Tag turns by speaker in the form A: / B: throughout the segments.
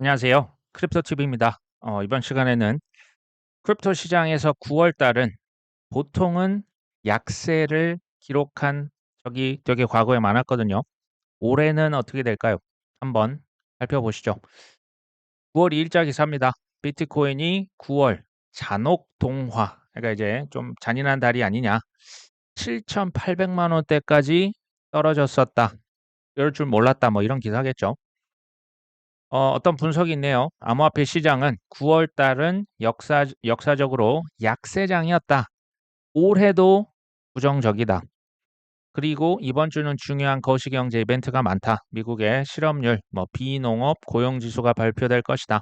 A: 안녕하세요. 크립토TV입니다. 이번 시간에는 크립토 시장에서 9월 달은 보통은 약세를 기록한 적이 되게 과거에 많았거든요. 올해는 어떻게 될까요? 한번 살펴보시죠. 9월 2일자 기사입니다. 비트코인이 9월 잔혹 동화, 그러니까 이제 좀 잔인한 달이 아니냐. 7,800만 원대까지 떨어졌었다. 이럴 줄 몰랐다. 뭐 이런 기사겠죠. 어떤 분석이 있네요. 암호화폐 시장은 9월 달은 역사적으로 약세장이었다. 올해도 부정적이다. 그리고 이번 주는 중요한 거시경제 이벤트가 많다. 미국의 실업률, 비농업 고용지수가 발표될 것이다.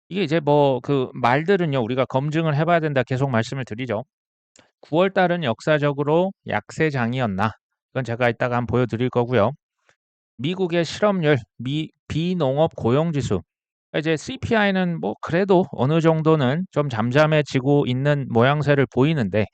A: 이게 이제 그 말들은요, 우리가 검증을 해봐야 된다 계속 말씀을 드리죠. 9월 달은 역사적으로 약세장이었나? 이건 제가 이따가 한번 보여드릴 거고요. 미국의 실업률, 비농업 고용지수. 이제 CPI는 뭐 그래도 어느 정도는 좀 잠잠해지고 있는 모양새를 보이는데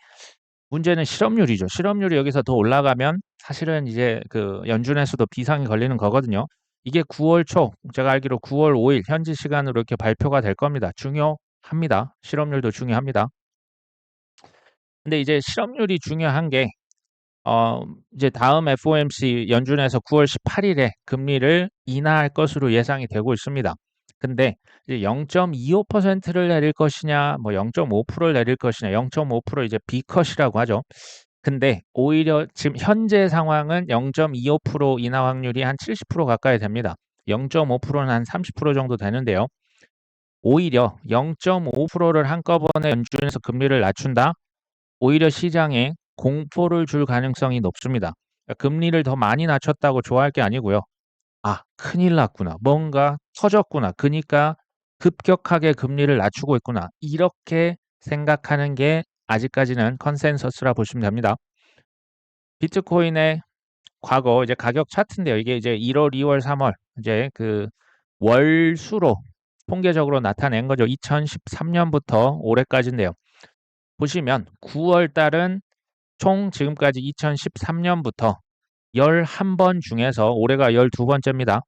A: 문제는 실업률이죠. 실업률이 여기서 더 올라가면 사실은 이제 그 연준에서도 비상이 걸리는 거거든요. 이게 9월 초, 제가 알기로 9월 5일 현지 시간으로 이렇게 발표가 될 겁니다. 중요합니다. 실업률도 중요합니다. 근데 이제 실업률이 중요한 게 어 이제 다음 FOMC 연준에서 9월 18일에 금리를 인하할 것으로 예상이 되고 있습니다. 근데 이제 0.25%를 내릴 것이냐, 뭐 0.5%를 내릴 것이냐, 0.5% 이제 B컷이라고 하죠. 근데 오히려 지금 현재 상황은 0.25% 인하 확률이 한 70% 가까이 됩니다. 0.5%는 한 30% 정도 되는데요. 오히려 0.5%를 한꺼번에 연준에서 금리를 낮춘다? 오히려 시장에 공포를 줄 가능성이 높습니다. 그러니까 금리를 더 많이 낮췄다고 좋아할 게 아니고요. '아 큰일 났구나. 뭔가 터졌구나. 그니까 급격하게 금리를 낮추고 있구나.' 이렇게 생각하는 게 아직까지는 컨센서스라 보시면 됩니다. 비트코인의 과거 이제 가격 차트인데요. 이게 이제 1 월, 2 월, 3월 이제 그 월수로 통계적으로 나타낸 거죠. 2013 년부터 올해까지인데요. 보시면 9월 달은 총 지금까지 2013 년부터 11번 중에서 올해가 12번째입니다.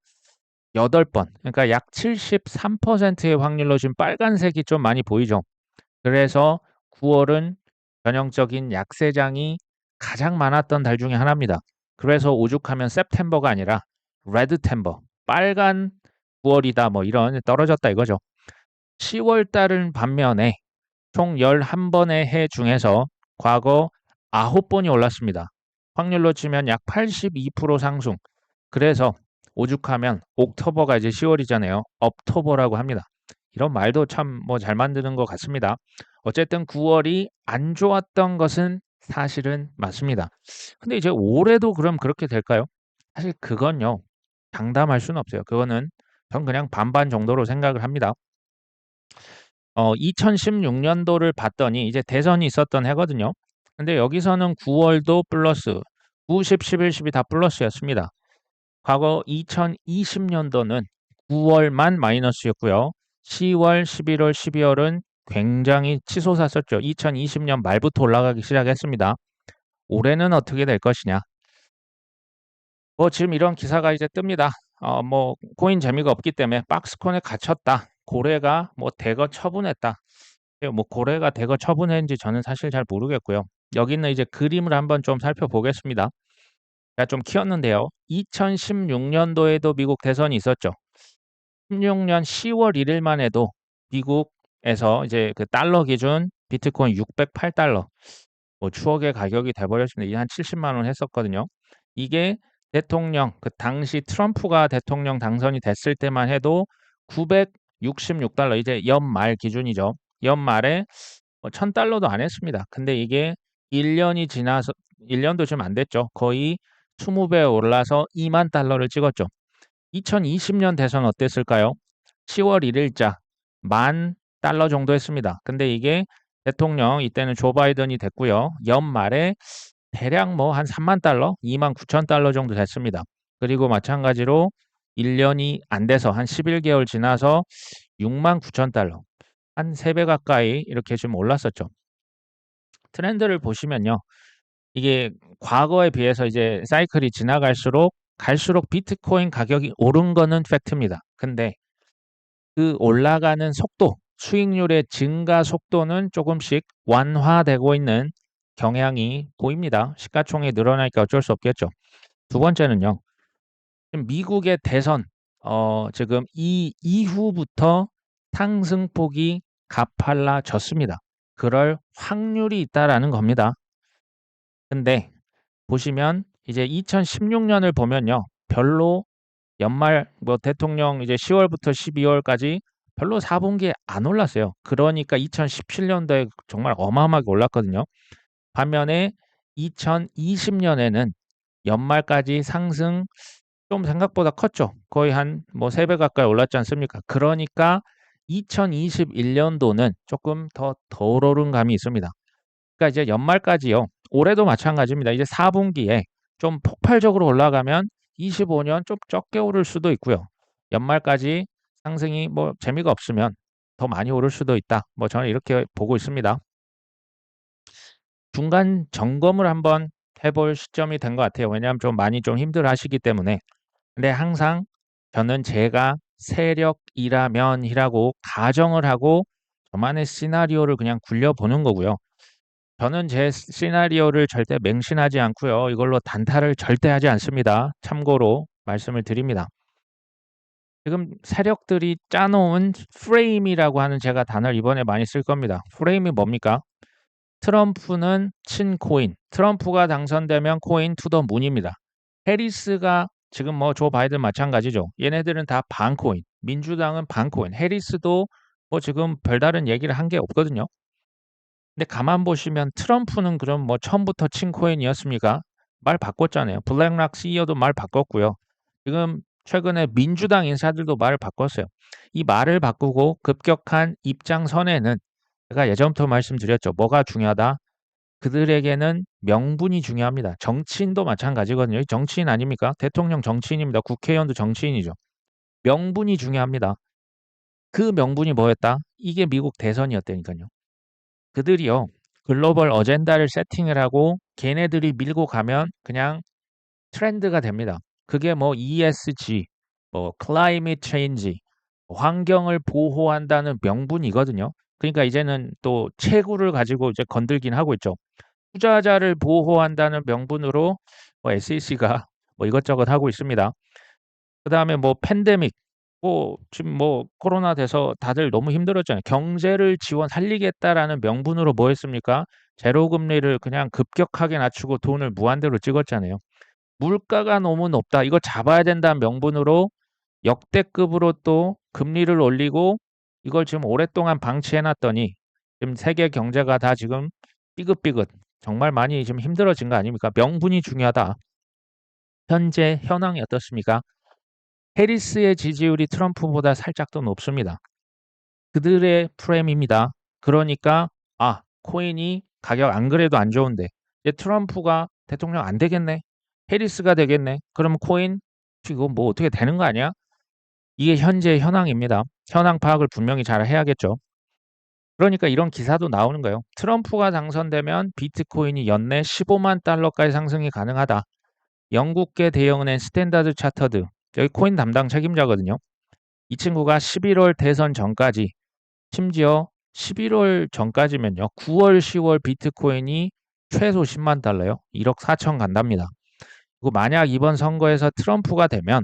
A: 8번, 그러니까 약 73%의 확률로 지금 빨간색이 좀 많이 보이죠. 그래서 9월은 전형적인 약세장이 가장 많았던 달 중에 하나입니다. 그래서 오죽하면 september가 아니라 redtember, 빨간 9월이다 뭐 이런 떨어졌다 이거죠. 10월 달은 반면에 총 11번의 해 중에서 과거 9번이 올랐습니다. 확률로 치면 약 82% 상승. 그래서 오죽하면 옥토버가 이제 10월이잖아요. 업토버라고 합니다. 이런 말도 참 뭐 잘 만드는 것 같습니다. 어쨌든 9월이 안 좋았던 것은 사실은 맞습니다. 근데 이제 올해도 그럼 그렇게 될까요? 사실 그건요. 장담할 수는 없어요. 그거는 전 그냥 반반 정도로 생각을 합니다. 2016년도를 봤더니 이제 대선이 있었던 해거든요. 근데 여기서는 9월도 플러스, 9, 10, 11, 12 다 플러스였습니다. 과거 2020년도는 9월만 마이너스였고요. 10월, 11월, 12월은 굉장히 치솟았었죠. 2020년 말부터 올라가기 시작했습니다. 올해는 어떻게 될 것이냐? 뭐 지금 이런 기사가 이제 뜹니다. 코인 재미가 없기 때문에 박스콘에 갇혔다. 고래가 뭐 대거 처분했다. 뭐 고래가 대거 처분했는지 저는 사실 잘 모르겠고요. 여기 있는 이제 그림을 한번 좀 살펴보겠습니다. 제가 좀 키웠는데요. 2016년도에도 미국 대선이 있었죠. 16년 10월 1일만 해도 미국에서 이제 그 달러 기준 비트코인 608달러, 뭐 추억의 가격이 돼버렸습니다. 이게 한 70만 원 했었거든요. 이게 대통령 그 당시 트럼프가 대통령 당선이 됐을 때만 해도 966달러, 이제 연말 기준이죠. 연말에 1000달러도 안 했습니다. 근데 이게 1년이 지나서 1년도 좀 안 됐죠. 거의 20배 올라서 2만 달러를 찍었죠. 2020년 대선 어땠을까요? 10월 1일자 10,000 달러 정도 했습니다. 근데 이게 대통령 이때는 조 바이든이 됐고요. 연말에 대략 뭐 한 3만 달러, 29,000 달러 정도 됐습니다. 그리고 마찬가지로 1년이 안 돼서 한 11개월 지나서 69,000 달러, 한 3배 가까이 이렇게 좀 올랐었죠. 트렌드를 보시면요. 이게 과거에 비해서 이제 사이클이 지나갈수록 갈수록 비트코인 가격이 오른 거는 팩트입니다. 근데 그 올라가는 속도, 수익률의 증가 속도는 조금씩 완화되고 있는 경향이 보입니다. 시가총액이 늘어나니까 어쩔 수 없겠죠. 두 번째는요. 지금 미국의 대선, 지금 이 이후부터 상승폭이 가팔라졌습니다. 그럴 확률이 있다라는 겁니다. 근데 보시면 이제 2016년을 보면요. 별로 연말 뭐 대통령 이제 10월부터 12월까지 별로 4분기에 안 올랐어요. 그러니까 2017년도에 정말 어마어마하게 올랐거든요. 반면에 2020년에는 연말까지 상승 좀 생각보다 컸죠. 거의 한 뭐 3배 가까이 올랐지 않습니까? 그러니까 2021년도는 조금 덜 오른 감이 있습니다. 그러니까 이제 연말까지요. 올해도 마찬가지입니다. 이제 4분기에 좀 폭발적으로 올라가면 25년 좀 적게 오를 수도 있고요. 연말까지 상승이 뭐 재미가 없으면 더 많이 오를 수도 있다. 뭐 저는 이렇게 보고 있습니다. 중간 점검을 한번 해볼 시점이 된 것 같아요. 왜냐하면 좀 많이 좀 힘들어하시기 때문에. 근데 항상 저는 제가 세력이라면이라고 가정을 하고 저만의 시나리오를 그냥 굴려보는 거고요. 저는 제 시나리오를 절대 맹신하지 않고요. 이걸로 단타를 절대 하지 않습니다. 참고로 말씀을 드립니다. 지금 세력들이 짜놓은 프레임이라고 하는 제가 단어를 이번에 많이 쓸 겁니다. 프레임이 뭡니까? 트럼프는 친코인. 트럼프가 당선되면 코인 투 더 문입니다. 해리스가 지금 뭐 조 바이든 마찬가지죠. 얘네들은 다 반코인. 민주당은 반코인. 해리스도 뭐 지금 별다른 얘기를 한 게 없거든요. 근데 가만 보시면 트럼프는 그럼 뭐 처음부터 친코인이었습니까? 말 바꿨잖아요. 블랙락 CEO도 말 바꿨고요. 지금 최근에 민주당 인사들도 말을 바꿨어요. 이 말을 바꾸고 급격한 입장 선에는 제가 예전부터 말씀드렸죠. 뭐가 중요하다? 그들에게는 명분이 중요합니다. 정치인도 마찬가지거든요. 정치인 아닙니까? 대통령 정치인입니다. 국회의원도 정치인이죠. 명분이 중요합니다. 그 명분이 뭐였다? 이게 미국 대선이었다니까요. 그들이요. 글로벌 어젠다를 세팅을 하고 걔네들이 밀고 가면 그냥 트렌드가 됩니다. 그게 뭐 ESG, 뭐 Climate Change, 환경을 보호한다는 명분이거든요. 그러니까 이제는 또 채굴을 가지고 이제 건들긴 하고 있죠. 투자자를 보호한다는 명분으로 뭐 SEC가 뭐 이것저것 하고 있습니다. 그다음에 뭐 팬데믹, 뭐 지금 뭐 코로나 돼서 다들 너무 힘들었잖아요. 경제를 지원 살리겠다라는 명분으로 뭐 했습니까? 제로 금리를 그냥 급격하게 낮추고 돈을 무한대로 찍었잖아요. 물가가 너무 높다. 이거 잡아야 된다는 명분으로 역대급으로 또 금리를 올리고 이걸 지금 오랫동안 방치해 놨더니 지금 세계 경제가 다 지금 삐긋삐긋 정말 많이 지금 힘들어진 거 아닙니까? 명분이 중요하다. 현재 현황이 어떻습니까? 해리스의 지지율이 트럼프보다 살짝 더 높습니다. 그들의 프레임입니다. 그러니까 코인이 가격 안 그래도 안 좋은데 이제 트럼프가 대통령 안 되겠네. 해리스가 되겠네. 그러면 코인 이거 뭐 어떻게 되는 거 아니야? 이게 현재 현황입니다. 현황 파악을 분명히 잘 해야겠죠. 그러니까 이런 기사도 나오는 거예요. 트럼프가 당선되면 비트코인이 연내 15만 달러까지 상승이 가능하다. 영국계 대형은행 스탠다드 차터드, 여기 코인 담당 책임자거든요. 이 친구가 11월 대선 전까지, 심지어 11월 전까지면요. 9월, 10월 비트코인이 최소 10만 달러요. 1억 4천 간답니다. 그리고 만약 이번 선거에서 트럼프가 되면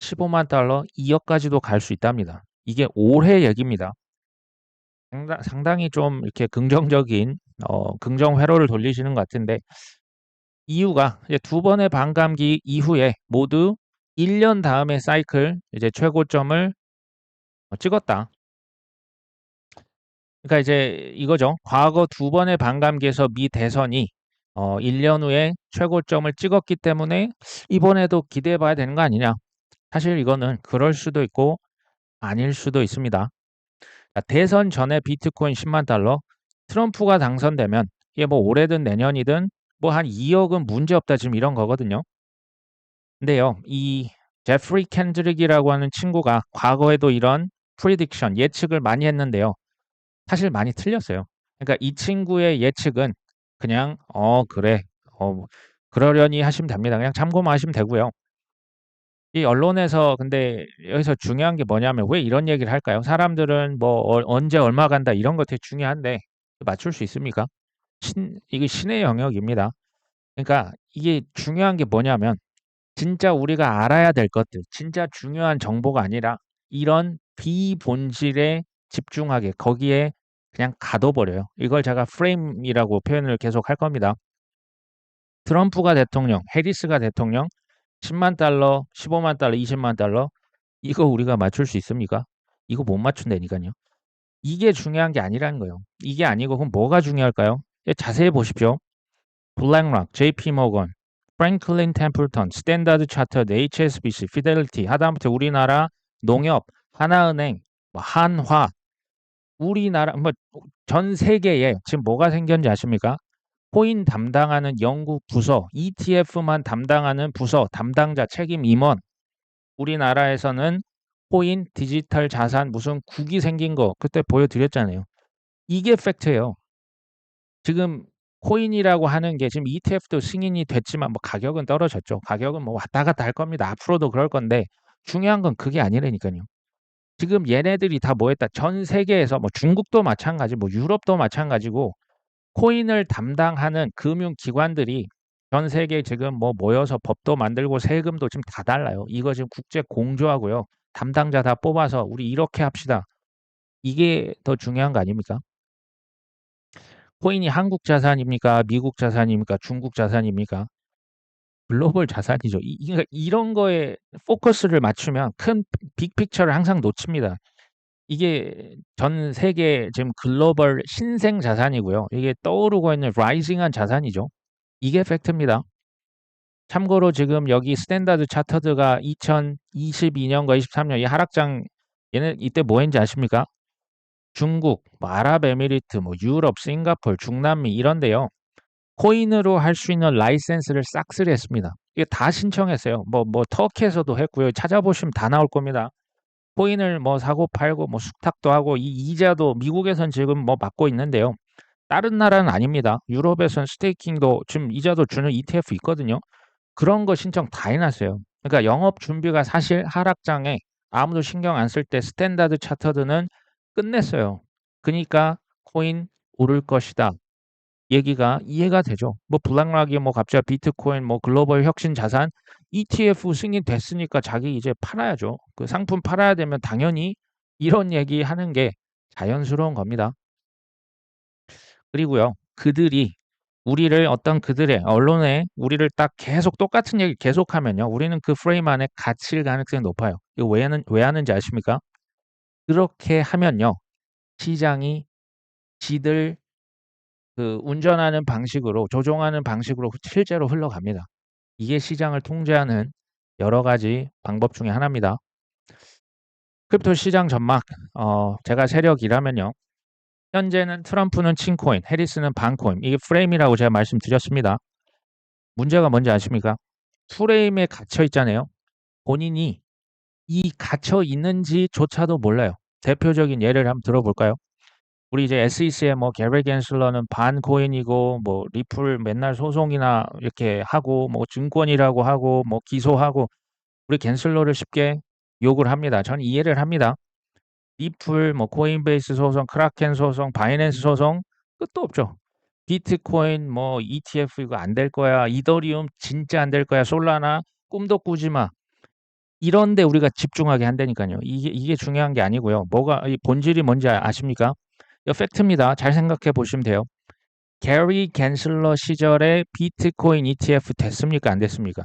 A: 15만 달러, 2억까지도 갈 수 있답니다. 이게 올해 얘기입니다. 상당히 좀 이렇게 긍정적인 긍정 회로를 돌리시는 것 같은데 이유가 이제 두 번의 반감기 이후에 모두 1년 다음에 사이클 이제 최고점을 찍었다. 그러니까 이제 이거죠. 과거 두 번의 반감기에서 미 대선이 1년 후에 최고점을 찍었기 때문에 이번에도 기대해 봐야 되는 거 아니냐. 사실 이거는 그럴 수도 있고 아닐 수도 있습니다. 대선 전에 비트코인 10만 달러, 트럼프가 당선되면 이게 뭐 올해든 내년이든 뭐 한 2억은 문제없다 지금 이런 거거든요. 근데요, 이 제프리 켄드릭이라고 하는 친구가 과거에도 이런 프리딕션 예측을 많이 했는데요. 사실 많이 틀렸어요. 그러니까 이 친구의 예측은 그냥 그래. 뭐 그러려니 하시면 됩니다. 그냥 참고만 하시면 되고요. 이 언론에서 근데 여기서 중요한 게 뭐냐면 왜 이런 얘기를 할까요? 사람들은 뭐 언제 얼마 간다 이런 것 되게 중요한데 맞출 수 있습니까? 이게 신의 영역입니다. 그러니까 이게 중요한 게 뭐냐면 진짜 우리가 알아야 될 것들, 진짜 중요한 정보가 아니라 이런 비본질에 집중하게 거기에 그냥 가둬버려요. 이걸 제가 프레임이라고 표현을 계속 할 겁니다. 트럼프가 대통령, 해리스가 대통령, 10만 달러, 15만 달러, 20만 달러, 이거 우리가 맞출 수 있습니까? 이거 못 맞춘다니까요. 이게 중요한 게 아니라는 거예요. 이게 아니고 그럼 뭐가 중요할까요? 자세히 보십시오. 블랙락, JP 모건, 프랭클린 템플턴, 스탠다드 차터드, HSBC, 피델리티, 하다못해 우리나라 농협, 하나은행, 뭐 한화, 우리나라 뭐 전 세계에 지금 뭐가 생겼는지 아십니까? 코인 담당하는 연구 부서, ETF만 담당하는 부서, 담당자 책임 임원. 우리나라에서는 코인 디지털 자산 무슨 국이 생긴 거 그때 보여드렸잖아요. 이게 팩트예요. 지금 코인이라고 하는 게 지금 ETF도 승인이 됐지만 뭐 가격은 떨어졌죠. 가격은 뭐 왔다 갔다 할 겁니다. 앞으로도 그럴 건데 중요한 건 그게 아니라니까요. 지금 얘네들이 다 뭐 했다. 전 세계에서 뭐 중국도 마찬가지, 뭐 유럽도 마찬가지고 코인을 담당하는 금융기관들이 전 세계에 지금 뭐 모여서 법도 만들고 세금도 지금 다 달라요. 이거 지금 국제 공조하고요. 담당자 다 뽑아서 우리 이렇게 합시다. 이게 더 중요한 거 아닙니까? 코인이 한국 자산입니까? 미국 자산입니까? 중국 자산입니까? 글로벌 자산이죠. 그러니까 이런 거에 포커스를 맞추면 큰 빅픽처를 항상 놓칩니다. 이게 전 세계 지금 글로벌 신생 자산이고요. 이게 떠오르고 있는 라이징한 자산이죠. 이게 팩트입니다. 참고로 지금 여기 스탠다드 차터드가 2022년과 23년 이 하락장 얘는 이때 뭐 했는지 아십니까? 중국, 뭐 아랍에미리트, 뭐 유럽, 싱가포르, 중남미 이런데요. 코인으로 할 수 있는 라이센스를 싹쓸이 했습니다. 이게 다 신청했어요. 뭐 터키에서도 했고요. 찾아보시면 다 나올 겁니다. 코인을 뭐 사고 팔고 뭐 숙탁도 하고 이 이자도 미국에선 지금 뭐 받고 있는데요. 다른 나라는 아닙니다. 유럽에선 스테이킹도 지금 이자도 주는 ETF 있거든요. 그런 거 신청 다 해놨어요. 그러니까 영업 준비가 사실 하락장에 아무도 신경 안 쓸 때 스탠다드 차터드는 끝냈어요. 그러니까 코인 오를 것이다. 얘기가 이해가 되죠. 뭐 블랙락이 뭐 갑자기 비트코인 뭐 글로벌 혁신 자산 ETF 승인됐으니까 자기 이제 팔아야죠. 그 상품 팔아야 되면 당연히 이런 얘기 하는 게 자연스러운 겁니다. 그리고요. 그들이 우리를 어떤 그들의 언론에 우리를 딱 계속 똑같은 얘기 계속하면요. 우리는 그 프레임 안에 갇힐 가능성이 높아요. 이거 왜 하는지 아십니까? 그렇게 하면요. 시장이 지들 그 운전하는 방식으로 조종하는 방식으로 실제로 흘러갑니다. 이게 시장을 통제하는 여러 가지 방법 중에 하나입니다. 크립토 시장 전망 제가 세력이라면요. 현재는 트럼프는 친코인, 해리스는 반코인. 이게 프레임이라고 제가 말씀드렸습니다. 문제가 뭔지 아십니까? 프레임에 갇혀 있잖아요. 본인이 이 갇혀 있는지조차도 몰라요. 대표적인 예를 한번 들어볼까요? 우리 이제 SEC의 뭐 게리 겐슬러는 반코인이고 뭐 리플 맨날 소송이나 이렇게 하고 뭐 증권이라고 하고 뭐 기소하고 우리 겐슬러를 쉽게 욕을 합니다. 전 이해를 합니다. 리플 뭐 코인베이스 소송, 크라켄 소송, 바이낸스 소송 끝도 없죠. 비트코인 뭐 ETF 이거 안 될 거야. 이더리움 진짜 안 될 거야. 솔라나 꿈도 꾸지 마. 이런데 우리가 집중하게 한다니까요. 이게 중요한 게 아니고요. 뭐가 이 본질이 뭔지 아십니까? 이거 팩트입니다. 잘 생각해 보시면 돼요. 게리 겐슬러 시절에 비트코인 ETF 됐습니까? 안 됐습니까?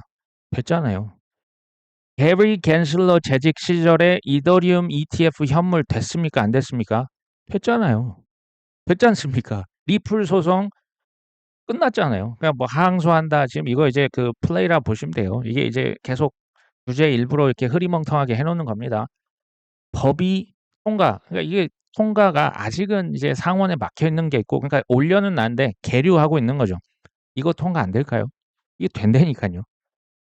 A: 됐잖아요. 게리 겐슬러 재직 시절에 이더리움 ETF 현물 됐습니까? 안 됐습니까? 됐잖아요. 됐지 않습니까? 리플 소송 끝났잖아요. 그냥 뭐 항소한다. 지금 이거 이제 그 플레이라 보시면 돼요. 이게 이제 계속 주제 일부러 이렇게 흐리멍텅하게 해놓는 겁니다. 법이 그러니까 이게 통과가 아직은 이제 상원에 막혀 있는 게 있고, 그러니까 올려는 놨는데 계류하고 있는 거죠. 이거 통과 안 될까요? 이게 된다니까요.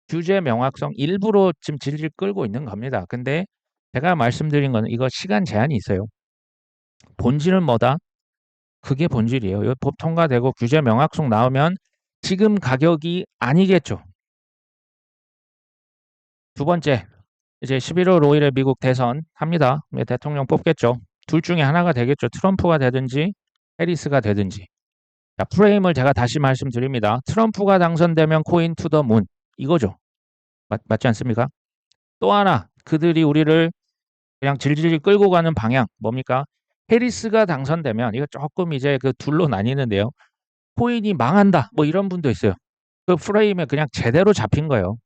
A: 규제 명확성 일부러 지금 질질 끌고 있는 겁니다. 근데 제가 말씀드린 거는 이거 시간 제한이 있어요. 본질은 뭐다? 그게 본질이에요. 이거 법 통과되고 규제 명확성 나오면 지금 가격이 아니겠죠. 두 번째, 이제 11월 5일에 미국 대선 합니다. 네, 대통령 뽑겠죠. 둘 중에 하나가 되겠죠. 트럼프가 되든지 해리스가 되든지. 자, 프레임을 제가 다시 말씀드립니다. 트럼프가 당선되면 코인 투 더 문. 이거죠. 맞지 않습니까? 또 하나, 그들이 우리를 그냥 질질 끌고 가는 방향 뭡니까? 해리스가 당선되면 이거 조금 이제 그 둘로 나뉘는데요. 코인이 망한다. 뭐 이런 분도 있어요. 그 프레임에 그냥 제대로 잡힌 거예요.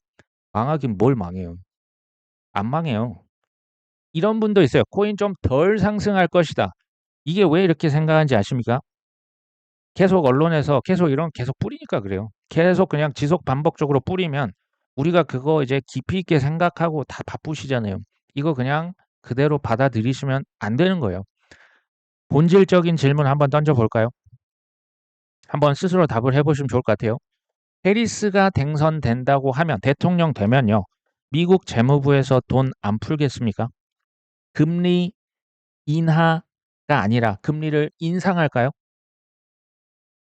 A: 망하긴 뭘 망해요. 안 망해요. 이런 분도 있어요. 코인 좀 덜 상승할 것이다. 이게 왜 이렇게 생각하는지 아십니까? 계속 언론에서 계속 이런 계속 뿌리니까 그래요. 계속 그냥 지속 반복적으로 뿌리면 우리가 그거 이제 깊이 있게 생각하고 다 바쁘시잖아요. 이거 그냥 그대로 받아들이시면 안 되는 거예요. 본질적인 질문 한번 던져볼까요? 한번 스스로 답을 해보시면 좋을 것 같아요. 해리스가 당선된다고 하면 대통령 되면요. 미국 재무부에서 돈 안 풀겠습니까? 금리 인하가 아니라 금리를 인상할까요?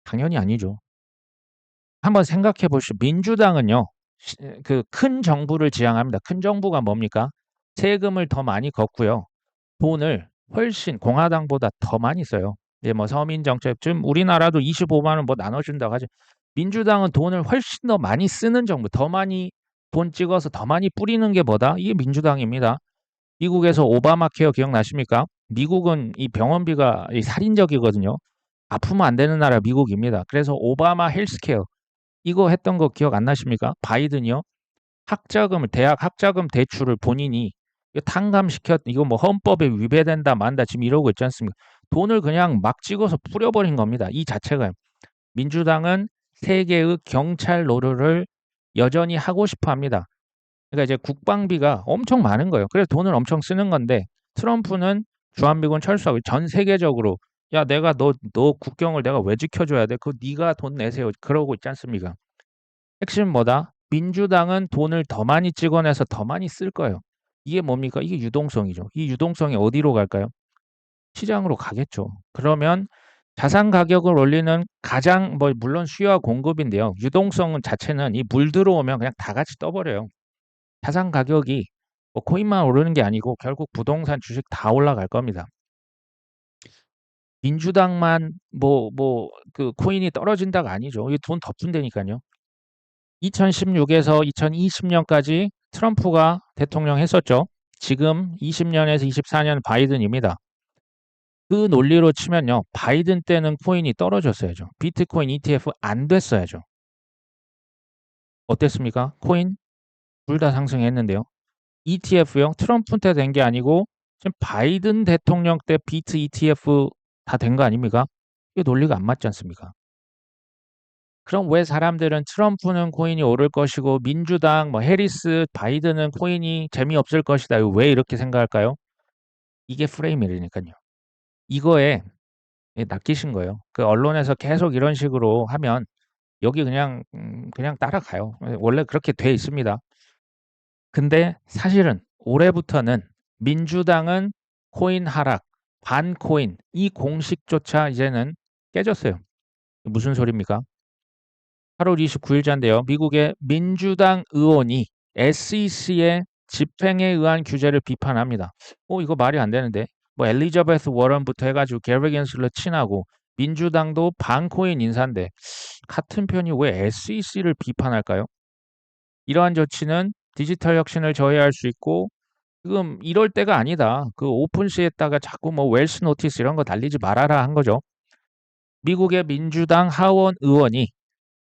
A: 당연히 아니죠. 한번 생각해 보시죠. 민주당은요. 그 큰 정부를 지향합니다. 큰 정부가 뭡니까? 세금을 더 많이 걷고요. 돈을 훨씬 공화당보다 더 많이 써요. 이제 뭐 서민 정책 좀 우리나라도 25만 원 뭐 나눠준다고 하죠. 민주당은 돈을 훨씬 더 많이 쓰는 정부, 더 많이 돈 찍어서 더 많이 뿌리는 게 뭐다? 이게 민주당입니다. 미국에서 오바마 케어 기억나십니까? 미국은 이 병원비가 살인적이거든요. 아프면 안 되는 나라 미국입니다. 그래서 오바마 헬스케어 이거 했던 거 기억 안 나십니까? 바이든이요. 학자금을 대학 학자금 대출을 본인이 이거 탕감시켰 이거 뭐 헌법에 위배된다 만다 지금 이러고 있지 않습니까? 돈을 그냥 막 찍어서 뿌려버린 겁니다. 이 자체가 민주당은 세계의 경찰 노릇을 여전히 하고 싶어 합니다. 그러니까 이제 국방비가 엄청 많은 거예요. 그래서 돈을 엄청 쓰는 건데 트럼프는 주한미군 철수하고 전 세계적으로 야 내가 너 국경을 내가 왜 지켜줘야 돼? 그거 네가 돈 내세요. 그러고 있지 않습니까? 핵심은 뭐다? 민주당은 돈을 더 많이 찍어내서 더 많이 쓸 거예요. 이게 뭡니까? 이게 유동성이죠. 이 유동성이 어디로 갈까요? 시장으로 가겠죠. 그러면 자산 가격을 올리는 가장 뭐 물론 수요와 공급인데요. 유동성 자체는 이 물 들어오면 그냥 다 같이 떠버려요. 자산 가격이 뭐 코인만 오르는 게 아니고 결국 부동산 주식 다 올라갈 겁니다. 민주당만 그 코인이 떨어진다가 아니죠. 이게 돈 덮은다니까요. 2016에서 2020년까지 트럼프가 대통령 했었죠. 지금 20년에서 24년 바이든입니다. 그 논리로 치면요. 바이든 때는 코인이 떨어졌어야죠. 비트코인 ETF 안 됐어야죠. 어땠습니까? 코인 둘 다 상승했는데요. ETF요. 트럼프 때 된 게 아니고 지금 바이든 대통령 때 비트 ETF 다 된 거 아닙니까? 이게 논리가 안 맞지 않습니까? 그럼 왜 사람들은 트럼프는 코인이 오를 것이고 민주당 뭐 해리스 바이든은 코인이 재미없을 것이다. 왜 이렇게 생각할까요? 이게 프레임이라니까요. 이거에 낚이신 거예요. 그 언론에서 계속 이런 식으로 하면 여기 그냥 따라가요. 원래 그렇게 돼 있습니다. 근데 사실은 올해부터는 민주당은 코인 하락, 반코인 이 공식조차 이제는 깨졌어요. 무슨 소리입니까? 8월 29일자인데요. 미국의 민주당 의원이 SEC의 집행에 의한 규제를 비판합니다. 이거 말이 안 되는데. 뭐 엘리자베스 워런부터 해가지고 게리 겐슬러 친하고 민주당도 반코인 인사인데 같은 편이 왜 SEC를 비판할까요? 이러한 조치는 디지털 혁신을 저해할 수 있고 지금 이럴 때가 아니다. 그 오픈시에다가 자꾸 뭐 웰스 노티스 이런 거 달리지 말아라 한 거죠. 미국의 민주당 하원 의원이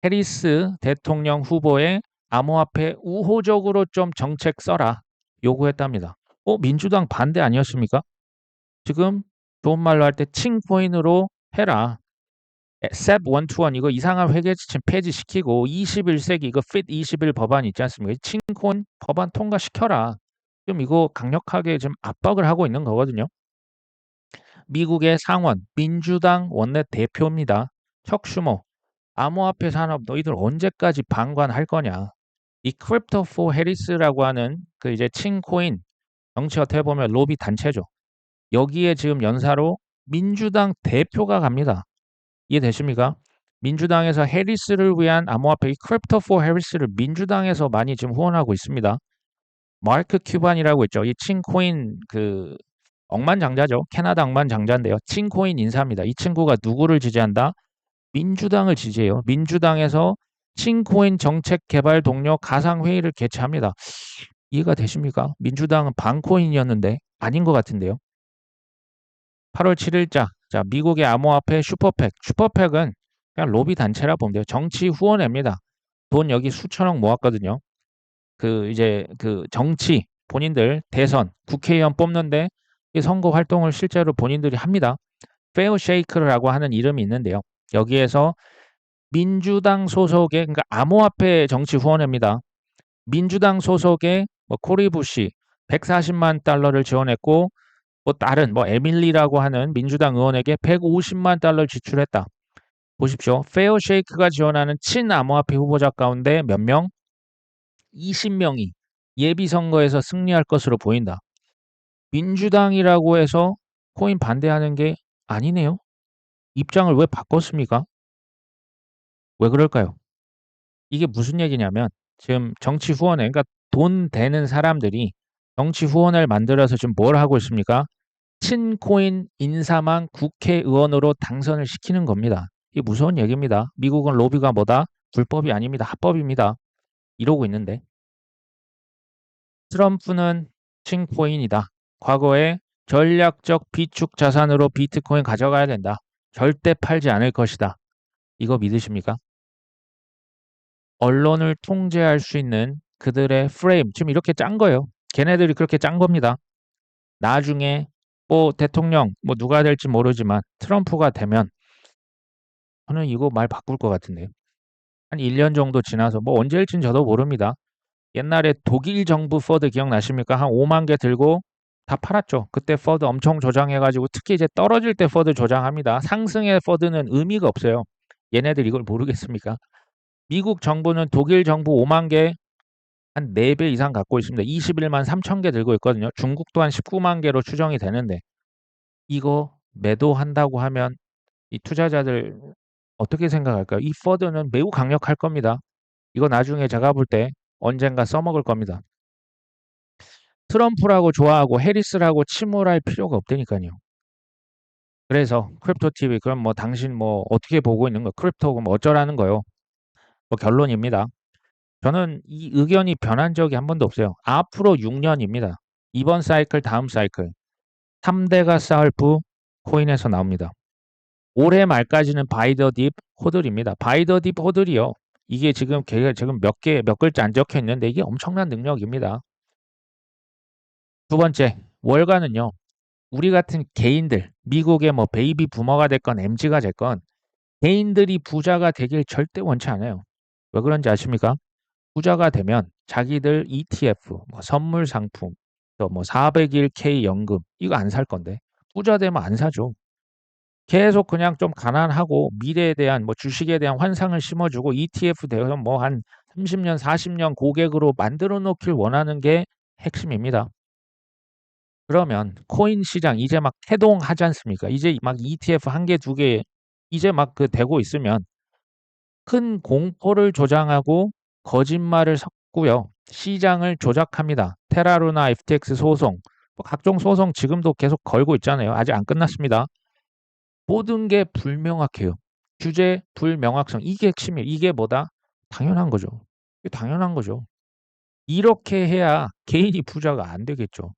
A: 해리스 대통령 후보의 암호화폐 우호적으로 좀 정책 써라 요구했답니다. 민주당 반대 아니었습니까? 지금 좋은 말로 할 때 칭코인으로 해라. 셉 121 이거 이상한 회계지침 폐지시키고 21세기 이거 fit 21 법안 있지 않습니까? 칭코인 법안 통과시켜라. 지금 이거 강력하게 지금 압박을 하고 있는 거거든요. 미국의 상원 민주당 원내 대표입니다. 척 슈머 암호화폐 산업 너희들 언제까지 방관할 거냐? 이 크립토 포 해리스라고 하는 그 이제 칭코인 정치 어떻게 보면 로비 단체죠. 여기에 지금 연사로 민주당 대표가 갑니다. 이해되십니까? 민주당에서 해리스를 위한 암호화폐 이 크립토 포 해리스를 민주당에서 많이 지금 후원하고 있습니다. 마크 큐반이라고 있죠. 이 친코인 그 억만장자죠. 캐나다 억만장자인데요. 친코인 인사입니다. 이 친구가 누구를 지지한다? 민주당을 지지해요. 민주당에서 친코인 정책 개발 동료 가상회의를 개최합니다. 이해가 되십니까? 민주당은 반코인이었는데 아닌 것 같은데요. 8월 7일자 자 미국의 암호화폐 슈퍼팩. 슈퍼팩은 그냥 로비 단체라 보면 돼요. 정치 후원회입니다. 돈 여기 수천억 모았거든요. 그 이제 그 정치 본인들 대선 국회의원 뽑는데 이 선거 활동을 실제로 본인들이 합니다. 페어쉐이크라고 하는 이름이 있는데요. 여기에서 민주당 소속의 그러니까 암호화폐 정치 후원회입니다. 민주당 소속의 뭐 코리 부시 140만 달러를 지원했고 뭐 다른 뭐 에밀리라고 하는 민주당 의원에게 150만 달러를 지출했다. 보십시오. 페어쉐이크가 지원하는 친암호화폐 후보자 가운데 몇 명? 20명이 예비선거에서 승리할 것으로 보인다. 민주당이라고 해서 코인 반대하는 게 아니네요. 입장을 왜 바꿨습니까? 왜 그럴까요? 이게 무슨 얘기냐면 지금 정치 후원회, 그러니까 돈 되는 사람들이 정치 후원을 만들어서 지금 뭘 하고 있습니까? 친코인 인사만 국회의원으로 당선을 시키는 겁니다. 이게 무서운 얘기입니다. 미국은 로비가 뭐다? 불법이 아닙니다. 합법입니다. 이러고 있는데 트럼프는 친코인이다. 과거에 전략적 비축 자산으로 비트코인 가져가야 된다. 절대 팔지 않을 것이다. 이거 믿으십니까? 언론을 통제할 수 있는 그들의 프레임, 지금 이렇게 짠 거예요. 걔네들이 그렇게 짠 겁니다. 나중에 뭐 대통령 뭐 누가 될지 모르지만 트럼프가 되면 저는 이거 말 바꿀 것 같은데요. 한 1년 정도 지나서 뭐 언제일진 저도 모릅니다. 옛날에 독일 정부 퍼드 기억나십니까? 한 5만 개 들고 다 팔았죠. 그때 퍼드 엄청 조장해가지고 특히 이제 떨어질 때 퍼드 조장합니다. 상승의 퍼드는 의미가 없어요. 얘네들 이걸 모르겠습니까? 미국 정부는 독일 정부 5만 개 한 4배 이상 갖고 있습니다. 21만 3천 개 들고 있거든요. 중국도 한 19만 개로 추정이 되는데 이거 매도한다고 하면 이 투자자들 어떻게 생각할까요? 이 퍼드는 매우 강력할 겁니다. 이거 나중에 제가 볼 때 언젠가 써먹을 겁니다. 트럼프라고 좋아하고 해리스라고 침울할 필요가 없다니까요. 그래서 크립토 TV 그럼 뭐 당신 뭐 어떻게 보고 있는 거? 크립토가 뭐 어쩌라는 거요? 뭐 결론입니다. 저는 이 의견이 변한 적이 한 번도 없어요. 앞으로 6년입니다. 이번 사이클, 다음 사이클. 3대가 쌓을 부 코인에서 나옵니다. 올해 말까지는 바이 더 딥 호들입니다. 바이 더 딥 호들이요. 이게 지금 걔가 지금 몇 글자 안 적혀 있는데 이게 엄청난 능력입니다. 두 번째, 월가는요. 우리 같은 개인들, 미국의 뭐 베이비 부머가 됐건 MZ가 됐건 개인들이 부자가 되길 절대 원치 않아요. 왜 그런지 아십니까? 부자가 되면 자기들 ETF, 뭐 선물 상품, 또 뭐 400일 K 연금 이거 안 살 건데 부자 되면 안 사죠. 계속 그냥 좀 가난하고 미래에 대한 뭐 주식에 대한 환상을 심어주고 ETF 대해서 뭐 한 30년, 40년 고객으로 만들어 놓길 원하는 게 핵심입니다. 그러면 코인 시장 이제 막 태동하지 않습니까? 이제 막 ETF 한 개, 두 개 이제 막 그 되고 있으면 큰 공포를 조장하고 거짓말을 섞고요. 시장을 조작합니다. 테라루나 FTX 소송, 뭐 각종 소송 지금도 계속 걸고 있잖아요. 아직 안 끝났습니다. 모든 게 불명확해요. 규제 불명확성 이게 핵심이에요. 이게 뭐다? 당연한 거죠. 이게 당연한 거죠. 이렇게 해야 개인이 부자가 안 되겠죠.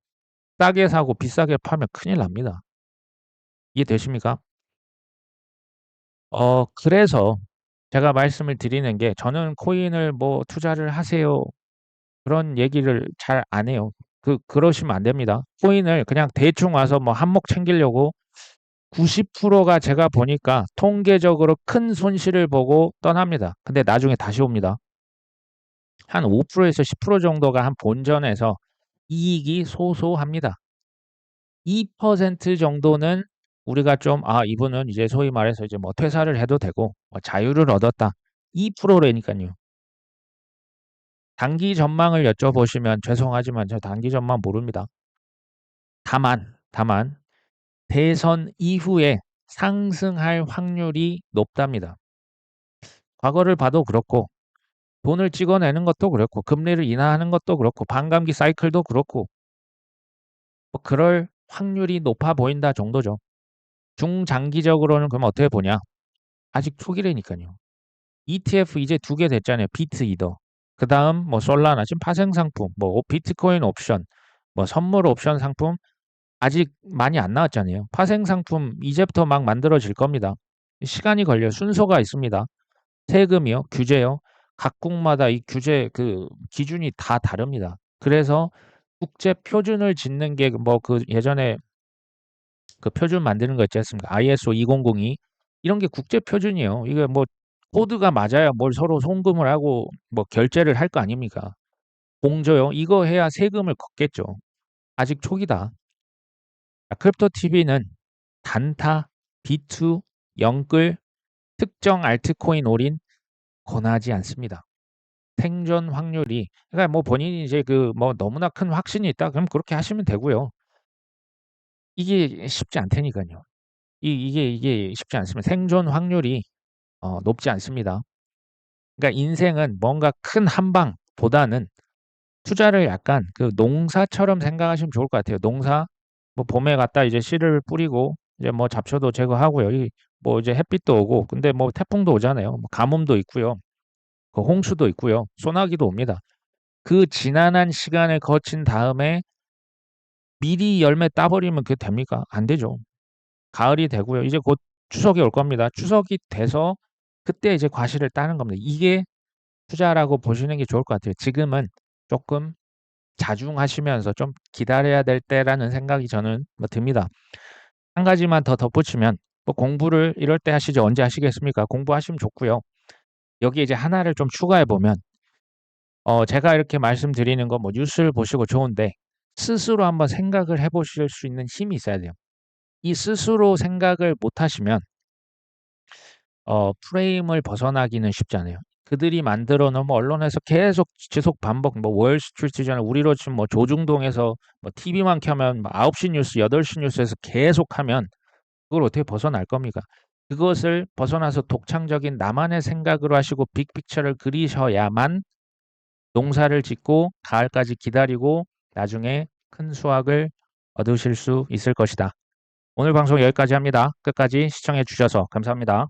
A: 싸게 사고 비싸게 팔면 큰일 납니다. 이해되십니까? 그래서 제가 말씀을 드리는 게 저는 코인을 뭐 투자를 하세요. 그런 얘기를 잘 안 해요. 그러시면 안 됩니다. 코인을 그냥 대충 와서 뭐 한몫 챙기려고 90%가 제가 보니까 통계적으로 큰 손실을 보고 떠납니다. 근데 나중에 다시 옵니다. 한 5%에서 10% 정도가 한 본전에서 이익이 소소합니다. 2% 정도는 우리가 좀, 이분은 이제 소위 말해서 이제 뭐 퇴사를 해도 되고, 뭐 자유를 얻었다. 2%라니까요. 단기 전망을 여쭤보시면 죄송하지만 저 단기 전망 모릅니다. 다만, 대선 이후에 상승할 확률이 높답니다. 과거를 봐도 그렇고, 돈을 찍어내는 것도 그렇고 금리를 인하하는 것도 그렇고 반감기 사이클도 그렇고 뭐 그럴 확률이 높아 보인다 정도죠. 중장기적으로는 그럼 어떻게 보냐? 아직 초기라니까요. ETF 이제 2개 됐잖아요. 비트 이더. 그다음 뭐 솔라나 지금 파생 상품, 뭐 비트코인 옵션, 뭐 선물 옵션 상품 아직 많이 안 나왔잖아요. 파생 상품 이제부터 막 만들어질 겁니다. 시간이 걸려요. 순서가 있습니다. 세금이요, 규제요. 각국마다 이 규제 그 기준이 다 다릅니다. 그래서 국제 표준을 짓는 게 뭐 그 예전에 그 표준 만드는 거 있지 않습니까? ISO 2002 이런 게 국제 표준이에요. 이게 뭐 코드가 맞아야 뭘 서로 송금을 하고 뭐 결제를 할 거 아닙니까? 공조요. 이거 해야 세금을 걷겠죠. 아직 초기다. 크립토 TV는 단타, 비투, 영끌, 특정 알트코인 올인 권하지 않습니다. 생존 확률이 그러니까 뭐 본인이 이제 그 뭐 너무나 큰 확신이 있다 그럼 그렇게 하시면 되고요. 이게 쉽지 않다니까요. 이게 쉽지 않습니다. 생존 확률이 높지 않습니다. 그러니까 인생은 뭔가 큰 한방보다는 투자를 약간 그 농사처럼 생각하시면 좋을 것 같아요. 농사 뭐 봄에 갔다 이제 씨를 뿌리고 이제 뭐 잡초도 제거하고요. 뭐 이제 햇빛도 오고 근데 뭐 태풍도 오잖아요. 뭐 가뭄도 있고요. 그 홍수도 있고요. 소나기도 옵니다. 그 지난한 시간을 거친 다음에 미리 열매 따버리면 그게 됩니까? 안 되죠. 가을이 되고요. 이제 곧 추석이 올 겁니다. 추석이 돼서 그때 이제 과실을 따는 겁니다. 이게 투자라고 보시는 게 좋을 것 같아요. 지금은 조금 자중하시면서 좀 기다려야 될 때라는 생각이 저는 뭐 듭니다. 한 가지만 더 덧붙이면 뭐 공부를 이럴 때 하시죠. 언제 하시겠습니까? 공부하시면 좋고요. 여기 이제 하나를 좀 추가해 보면 제가 이렇게 말씀드리는 거 뭐 뉴스를 보시고 좋은데 스스로 한번 생각을 해 보실 수 있는 힘이 있어야 돼요. 이 스스로 생각을 못 하시면 프레임을 벗어나기는 쉽지 않아요. 그들이 만들어 놓은 뭐 언론에서 계속 지속 반복 뭐 월스트리트저널 우리로 치면 뭐 조중동에서 뭐 TV만 켜면 뭐 9시 뉴스, 8시 뉴스에서 계속하면 그걸 어떻게 벗어날 겁니까? 그것을 벗어나서 독창적인 나만의 생각으로 하시고 빅픽처를 그리셔야만 농사를 짓고 가을까지 기다리고 나중에 큰 수확을 얻으실 수 있을 것이다. 오늘 방송 여기까지 합니다. 끝까지 시청해 주셔서 감사합니다.